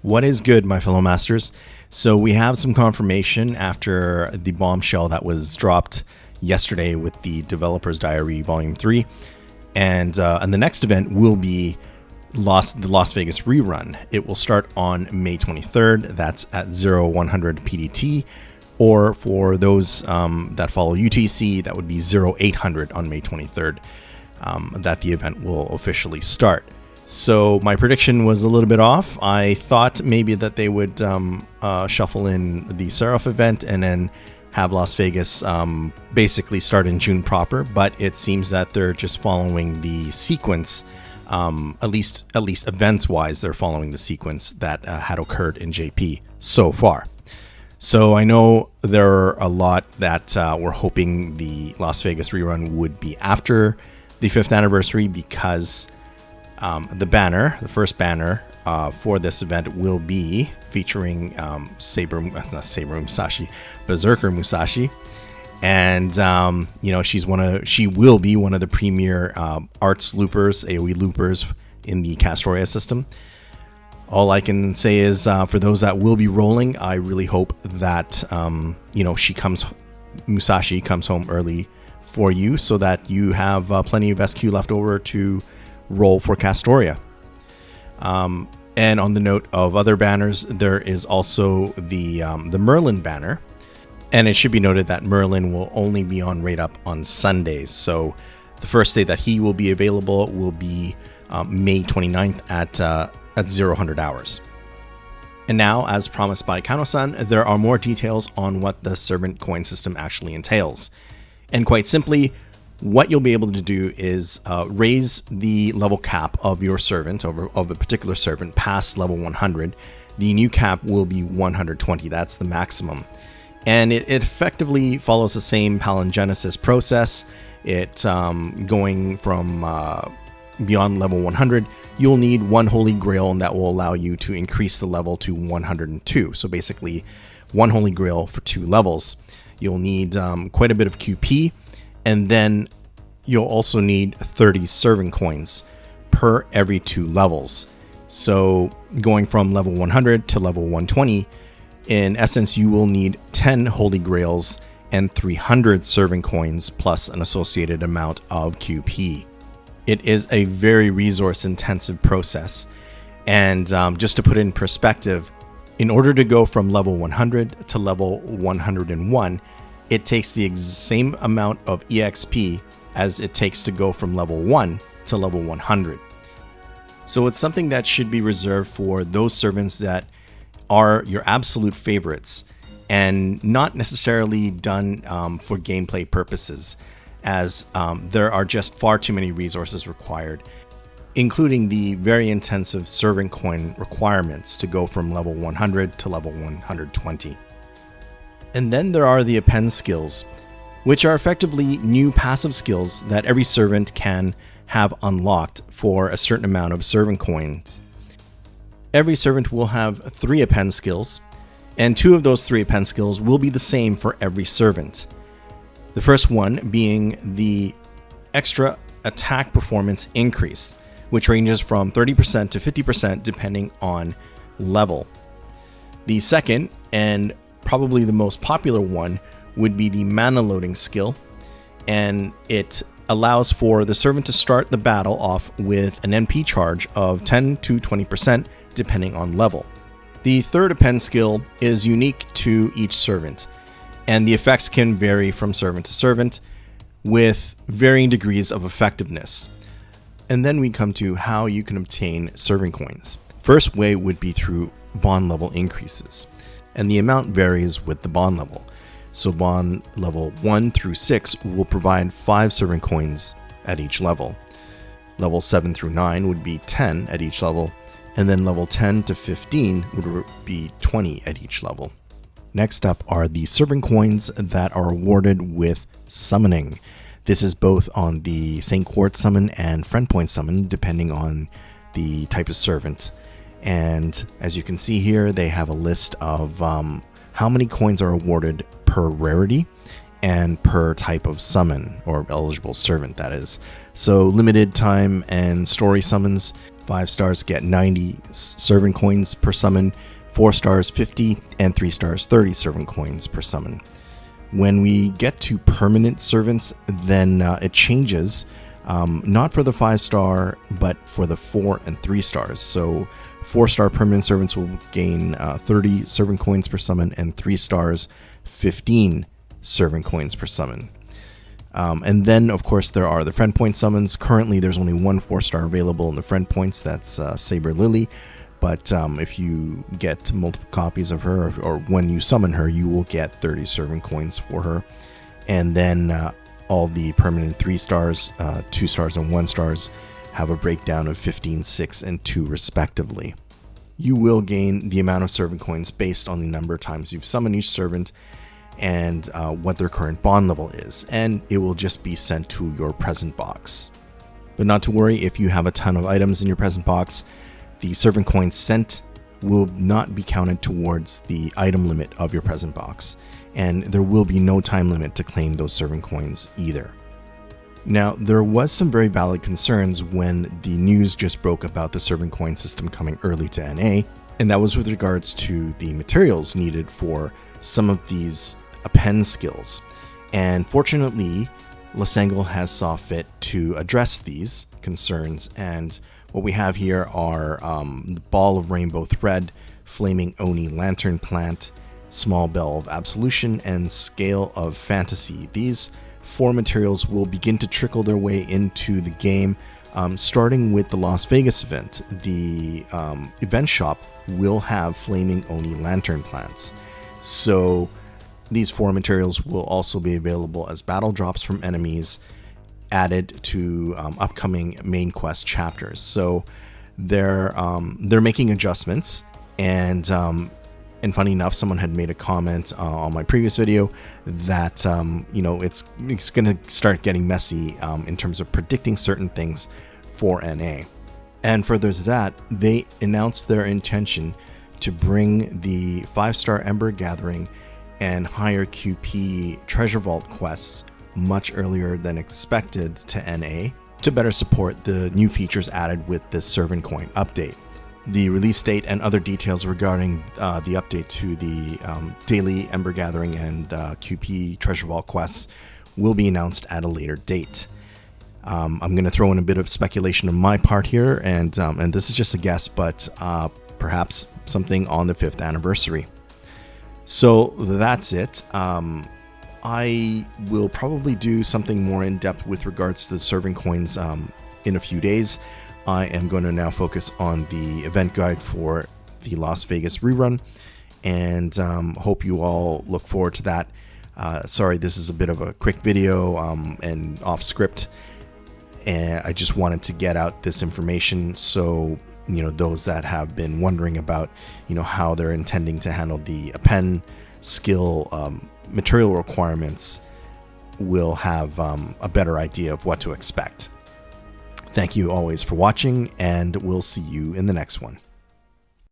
What is good, my fellow masters? So we have some confirmation after the bombshell that was dropped yesterday with the Developer's Diary Volume 3. And the next event will be the Las Vegas rerun. It will start on May 23rd. That's at 0100 PDT. Or for those that follow UTC, that would be 0800 on May 23rd, that the event will officially start. So my prediction was a little bit off. I thought maybe that they would shuffle in the Seraph event and then have Las Vegas basically start in June proper, but it seems that they're just following the sequence, at least events-wise, they're following the sequence that had occurred in JP so far. So I know there are a lot that were hoping the Las Vegas rerun would be after the 5th anniversary because the first banner for this event will be featuring Berserker Musashi. And, she will be one of the premier arts loopers, AoE loopers in the Castoria system. All I can say is for those that will be rolling, I really hope that, Musashi comes home early for you so that you have plenty of SQ left over to roll for Castoria. And on the note of other banners, there is also the Merlin banner. And it should be noted that Merlin will only be on Raid Up on Sundays. So the first day that he will be available will be May 29th at 0000 hours. And now, as promised by Kano-san, there are more details on what the servant coin system actually entails. And quite simply, what you'll be able to do is raise the level cap of your servant, of a particular servant, past level 100. The new cap will be 120. That's the maximum. And it effectively follows the same palingenesis process. It going from beyond level 100, you'll need one Holy Grail, and that will allow you to increase the level to 102. So basically, one Holy Grail for 2 levels. You'll need quite a bit of QP. And then you'll also need 30 servant coins per every 2 levels. So going from level 100 to level 120, in essence, you will need 10 Holy Grails and 300 servant coins plus an associated amount of QP. It is a very resource-intensive process. And just to put it in perspective, in order to go from level 100 to level 101, it takes the same amount of EXP as it takes to go from level 1 to level 100. So it's something that should be reserved for those servants that are your absolute favorites and not necessarily done for gameplay purposes, as there are just far too many resources required, including the very intensive servant coin requirements to go from level 100 to level 120. And then there are the Append skills, which are effectively new passive skills that every servant can have unlocked for a certain amount of servant coins. Every servant will have 3 Append skills, and 2 of those 3 Append skills will be the same for every servant. The first one being the extra attack performance increase, which ranges from 30% to 50% depending on level. The second, and probably the most popular one, would be the mana loading skill, and it allows for the servant to start the battle off with an NP charge of 10 to 20% depending on level. The third Append skill is unique to each servant, and the effects can vary from servant to servant with varying degrees of effectiveness. And then we come to how you can obtain servant coins. First way would be through bond level increases, and the amount varies with the bond level. So bond level 1 through 6 will provide 5 servant coins at each level. Level 7 through 9 would be 10 at each level, and then level 10 to 15 would be 20 at each level. Next up are the servant coins that are awarded with summoning. This is both on the St. Quartz summon and Friend Point summon, depending on the type of servant. And as you can see here, they have a list of how many coins are awarded per rarity and per type of summon, or eligible servant, that is. So limited time and story summons, 5 stars get 90 servant coins per summon, 4 stars 50, and 3 stars 30 servant coins per summon. When we get to permanent servants, then it changes, not for the 5-star, but for the 4 and 3 stars. So 4-star permanent servants will gain 30 servant coins per summon, and 3 stars 15 servant coins per summon. And then, of course, there are the friend point summons. Currently, there's only 1 4-star available in the friend points. That's Saber Lily. But if you get multiple copies of her, or when you summon her, you will get 30 servant coins for her. And then all the permanent 3 stars, 2 stars, and 1 stars have a breakdown of 15, 6, and 2 respectively. You will gain the amount of servant coins based on the number of times you've summoned each servant and what their current bond level is, and it will just be sent to your present box. But not to worry, if you have a ton of items in your present box, the servant coins sent will not be counted towards the item limit of your present box, and there will be no time limit to claim those servant coins either. Now, there was some very valid concerns when the news just broke about the servant coin system coming early to NA, and that was with regards to the materials needed for some of these append skills. And fortunately, Losangle has saw fit to address these concerns, and what we have here are the Ball of Rainbow Thread, Flaming Oni Lantern Plant, Small Bell of Absolution, and Scale of Fantasy. These 4 materials will begin to trickle their way into the game, starting with the Las Vegas event. The event shop will have Flaming Oni Lantern Plants. So these 4 materials will also be available as battle drops from enemies, added to upcoming main quest chapters. So they're making adjustments, and funny enough, someone had made a comment on my previous video that it's gonna start getting messy in terms of predicting certain things for NA. And further to that, they announced their intention to bring the 5-star Ember Gathering and higher QP Treasure Vault quests much earlier than expected to NA to better support the new features added with this servant coin update. The release date and other details regarding the update to the daily Ember Gathering and QP Treasure Vault quests will be announced at a later date. I'm going to throw in a bit of speculation on my part here, and this is just a guess, but perhaps something on the 5th anniversary. So that's it. I will probably do something more in depth with regards to the servant coins in a few days. I am going to now focus on the event guide for the Las Vegas rerun, and hope you all look forward to that. Sorry, this is a bit of a quick video and off script, and I just wanted to get out this information so those that have been wondering about how they're intending to handle the append skill material requirements will have a better idea of what to expect. Thank you always for watching, and we'll see you in the next one.